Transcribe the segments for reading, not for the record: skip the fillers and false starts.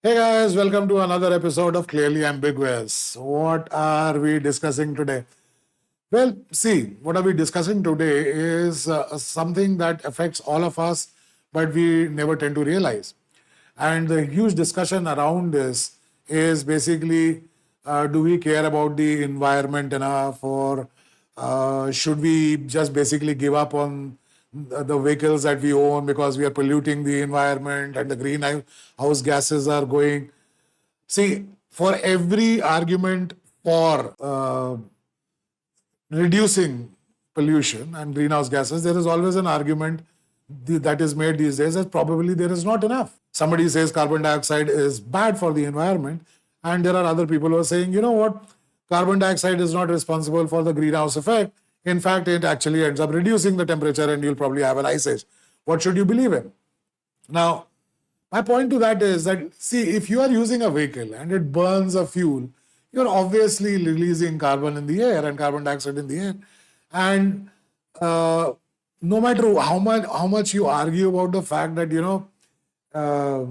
Hey guys, welcome to another episode of Clearly Ambiguous. What are we discussing today? Well, see, what are we discussing today is something that affects all of us, but we never tend to realize. And the huge discussion around this is basically do we care about the environment enough, or should we just basically give up on the vehicles that we own because we are polluting the environment and the greenhouse gases are going. See, for every argument for reducing pollution and greenhouse gases, there is always an argument that is made these days that probably there is not enough. Somebody says carbon dioxide is bad for the environment, and there are other people who are saying, you know what, carbon dioxide is not responsible for the greenhouse effect. In fact, it actually ends up reducing the temperature and you'll probably have an ice age. What should you believe in? Now, my point to that is that, see, if you are using a vehicle and it burns a fuel, you're obviously releasing carbon in the air and carbon dioxide in the air. And no matter how much you argue about the fact that, uh,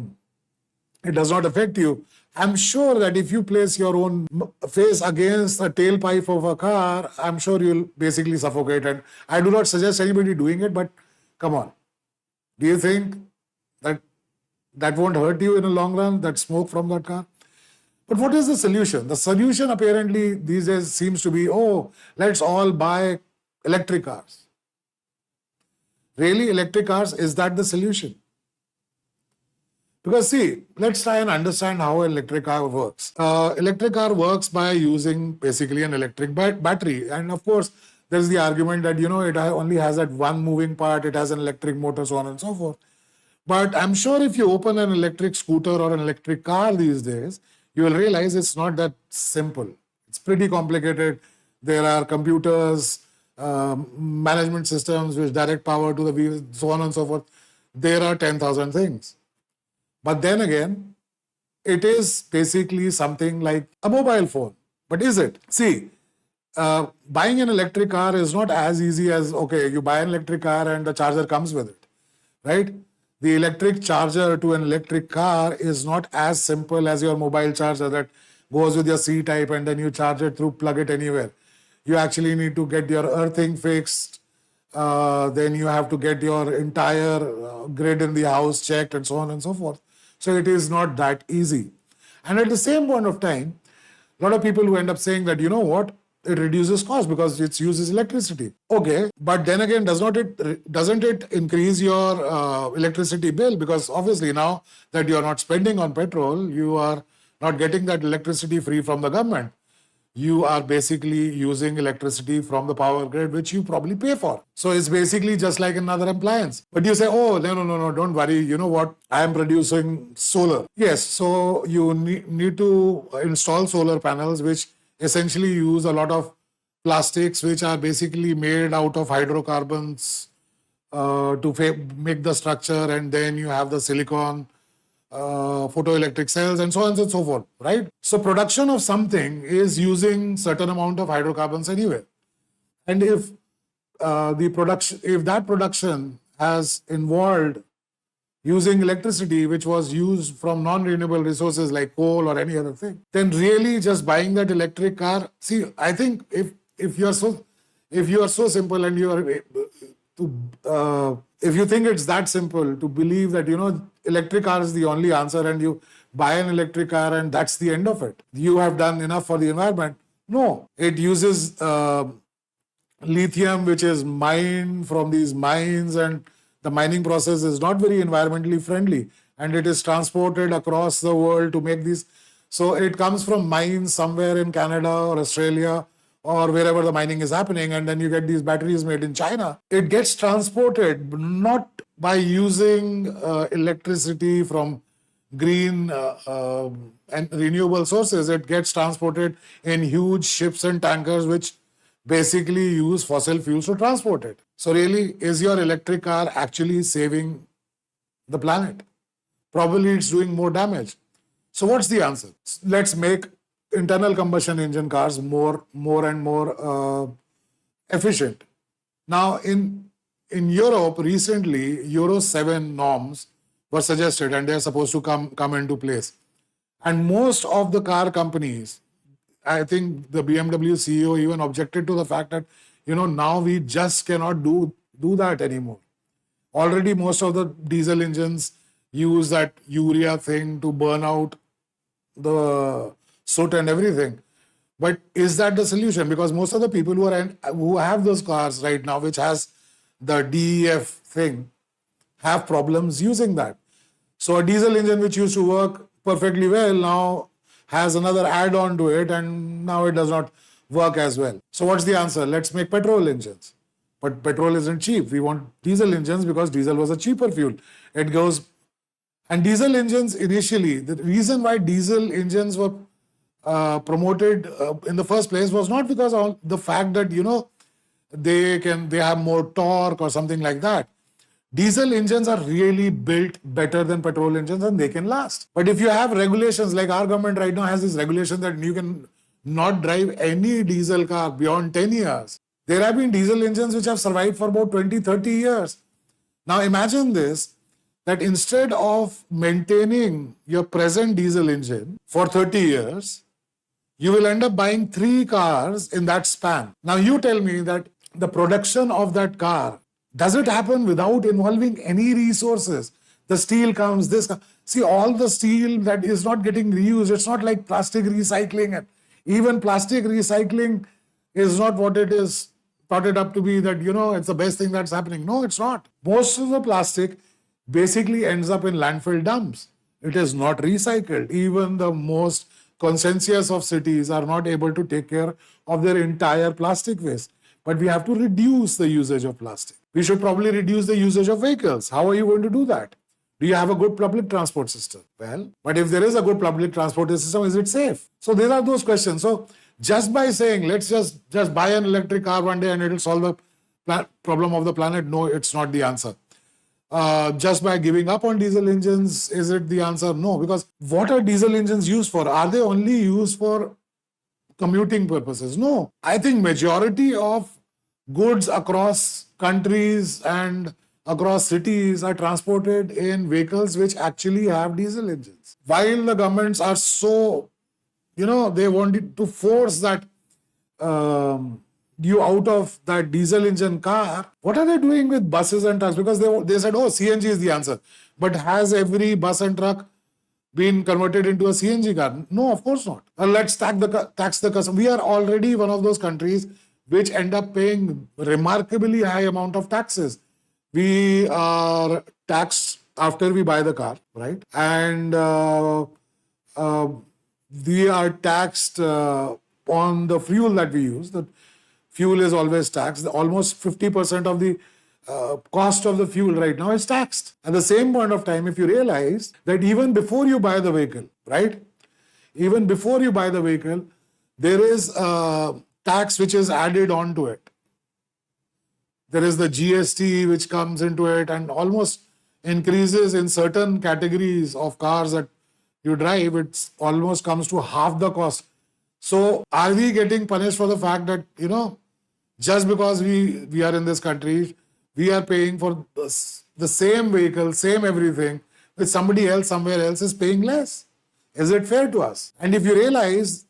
it does not affect you, I'm sure that if you place your own face against a tailpipe of a car, I'm sure you'll basically suffocate. And I do not suggest anybody doing it, but come on. Do you think that that won't hurt you in the long run, that smoke from that car? But what is the solution? The solution apparently these days seems to be, oh, let's all buy electric cars. Really, electric cars, is that the solution? Because see, let's try and understand how an electric car works. Electric car works by using basically an electric battery. And of course, there's the argument that, it only has that one moving part, it has an electric motor, so on and so forth. But I'm sure if you open an electric scooter or an electric car these days, you will realize it's not that simple. It's pretty complicated. There are computers, management systems which direct power to the wheels, so on and so forth. There are 10,000 things. But then again, it is basically something like a mobile phone. But is it? See, buying an electric car is not as easy as, okay, you buy an electric car and the charger comes with it, right? The electric charger to an electric car is not as simple as your mobile charger that goes with your C-type and then you charge it through, plug it anywhere. You actually need to get your earthing fixed. Then you have to get your entire grid in the house checked and so on and so forth. So it is not that easy. And at the same point of time, a lot of people who end up saying that, you know what, it reduces cost because it uses electricity. Okay, but then again, doesn't it increase your electricity bill? Because obviously now that you're not spending on petrol, you are not getting that electricity free from the government. You are basically using electricity from the power grid, which you probably pay for. So it's basically just like another appliance. But you say, oh, no, don't worry. You know what? I am producing solar. Yes, so you need to install solar panels, which essentially use a lot of plastics, which are basically made out of hydrocarbons to make the structure. And then you have the silicon photoelectric cells and so on and so forth, right? So production of something is using certain amount of hydrocarbons anyway. And if that production has involved using electricity, which was used from non-renewable resources like coal or any other thing, then really just buying that electric car. See, I think if you are so simple and you are if you think it's that simple to believe that, electric car is the only answer and you buy an electric car and that's the end of it, you have done enough for the environment. No, it uses lithium, which is mined from these mines, and the mining process is not very environmentally friendly, and it is transported across the world to make these. So it comes from mines somewhere in Canada or Australia or wherever the mining is happening, and then you get these batteries made in China. It gets transported not by using electricity from green and renewable sources. It gets transported in huge ships and tankers, which basically use fossil fuels to transport it. So really, is your electric car actually saving the planet? Probably it's doing more damage. So what's the answer? Let's make internal combustion engine cars more and more efficient. Now, in Europe, recently, Euro 7 norms were suggested and they're supposed to come into place. And most of the car companies, I think the BMW CEO even objected to the fact that, now we just cannot do that anymore. Already most of the diesel engines use that urea thing to burn out the soot and everything. But is that the solution? Because most of the people who have those cars right now, which has the DEF thing, have problems using that. So a diesel engine which used to work perfectly well now has another add-on to it, and now it does not work as well. So what's the answer? Let's make petrol engines. But petrol isn't cheap. We want diesel engines because diesel was a cheaper fuel. It goes... And diesel engines initially, the reason why diesel engines were promoted in the first place was not because of the fact that, they have more torque or something like that. Diesel engines are really built better than petrol engines and they can last. But if you have regulations, like our government right now has this regulation that you can not drive any diesel car beyond 10 years. There have been diesel engines which have survived for about 20, 30 years. Now imagine this, that instead of maintaining your present diesel engine for 30 years, you will end up buying 3 cars in that span. Now you tell me that the production of that car, does it happen without involving any resources? The steel comes, see, all the steel that is not getting reused, it's not like plastic recycling. And even plastic recycling is not what it is touted up to be, that, it's the best thing that's happening. No, it's not. Most of the plastic basically ends up in landfill dumps. It is not recycled. Even the most conscientious of cities are not able to take care of their entire plastic waste. But we have to reduce the usage of plastic. We should probably reduce the usage of vehicles. How are you going to do that? Do you have a good public transport system? Well, but if there is a good public transport system, is it safe? So there are those questions. So just by saying, let's just buy an electric car one day and it will solve the problem of the planet, no, it's not the answer. Just by giving up on diesel engines, is it the answer? No, because what are diesel engines used for? Are they only used for commuting purposes? No. I think majority of goods across countries and across cities are transported in vehicles which actually have diesel engines. While the governments are so, they wanted to force that you out of that diesel engine car, what are they doing with buses and trucks? Because they said, CNG is the answer. But has every bus and truck been converted into a CNG car? No, of course not. Let's tax the customer. We are already one of those countries which end up paying remarkably high amount of taxes. We are taxed after we buy the car, right? And we are taxed on the fuel that we use. The fuel is always taxed. Almost 50% of the cost of the fuel right now is taxed. At the same point of time, if you realize that even before you buy the vehicle, right? Even before you buy the vehicle, there is a tax which is added onto it. There is the GST which comes into it and almost increases in certain categories of cars that you drive. It almost comes to half the cost. So are we getting punished for the fact that, just because we are in this country, we are paying for the same vehicle, same everything, which somebody else somewhere else is paying less? Is it fair to us? And if you realize,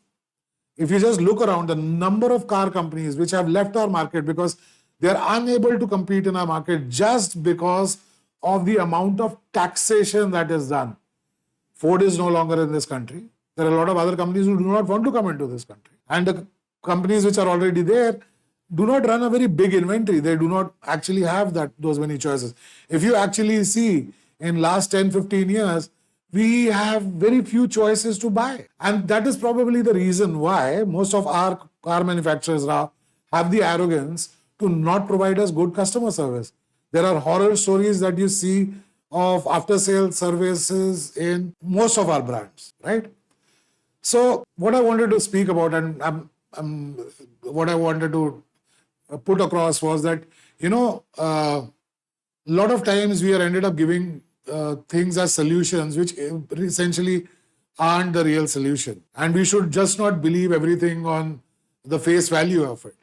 if you just look around, the number of car companies which have left our market because they are unable to compete in our market just because of the amount of taxation that is done. Ford is no longer in this country. There are a lot of other companies who do not want to come into this country. And the companies which are already there do not run a very big inventory. They do not actually have those many choices. If you actually see in last 10, 15 years, we have very few choices to buy. And that is probably the reason why most of our car manufacturers now have the arrogance to not provide us good customer service. There are horror stories that you see of after-sales services in most of our brands, right? So what I wanted to speak about and what I wanted to put across was that, a lot of times we are ended up giving things as solutions which essentially aren't the real solution. And we should just not believe everything on the face value of it,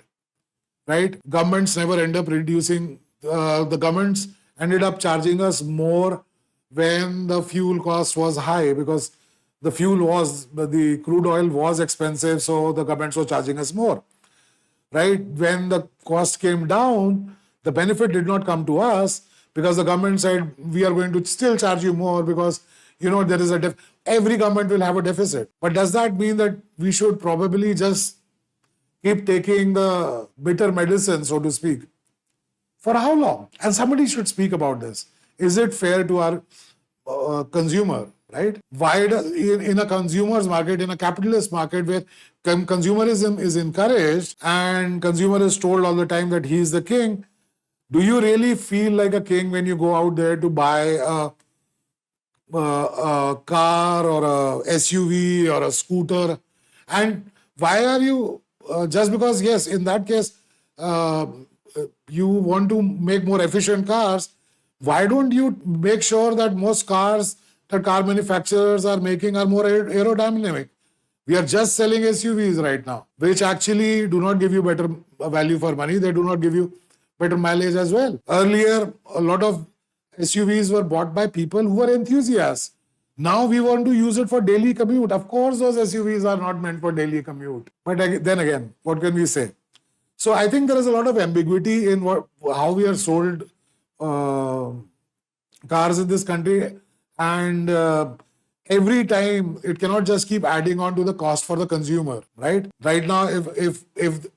right? Governments never end up reducing, the governments ended up charging us more when the fuel cost was high because the crude oil was expensive, so the governments were charging us more. Right? When the cost came down, the benefit did not come to us because the government said, we are going to still charge you more because, there is every government will have a deficit. But does that mean that we should probably just keep taking the bitter medicine, so to speak? For how long? And somebody should speak about this. Is it fair to our consumer, right? Why in a consumer's market, in a capitalist market where consumerism is encouraged and consumer is told all the time that he is the king, do you really feel like a king when you go out there to buy a car or a SUV or a scooter? And why are you, just because, yes, in that case, you want to make more efficient cars, why don't you make sure that most cars that car manufacturers are making are more aerodynamic? We are just selling SUVs right now, which actually do not give you better value for money. They do not give you better mileage as well. Earlier, a lot of SUVs were bought by people who were enthusiasts. Now we want to use it for daily commute. Of course, those SUVs are not meant for daily commute. But then again, what can we say? So I think there is a lot of ambiguity in how we are sold cars in this country. And every time, it cannot just keep adding on to the cost for the consumer, right? Right now, if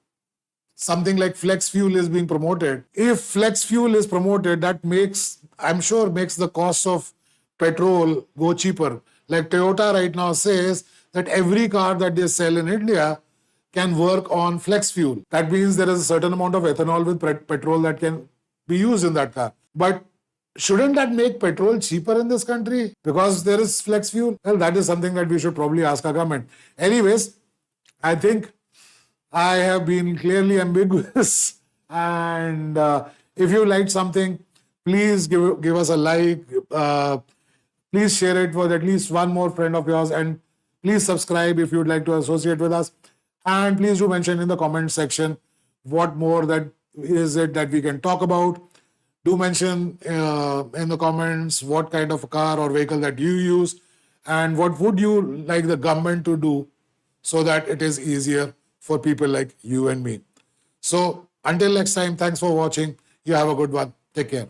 something like flex fuel is being promoted, if flex fuel is promoted, that I'm sure makes the cost of petrol go cheaper. Like Toyota right now says that every car that they sell in India can work on flex fuel. That means there is a certain amount of ethanol with petrol that can be used in that car. But shouldn't that make petrol cheaper in this country because there is flex fuel? Well, that is something that we should probably ask our government. Anyways, I think I have been clearly ambiguous. And if you liked something, please give us a like. Please share it with at least one more friend of yours. And please subscribe if you'd like to associate with us. And please do mention in the comment section what more that is it that we can talk about. Do mention in the comments what kind of a car or vehicle that you use and what would you like the government to do so that it is easier for people like you and me. So until next time, thanks for watching. You have a good one. Take care.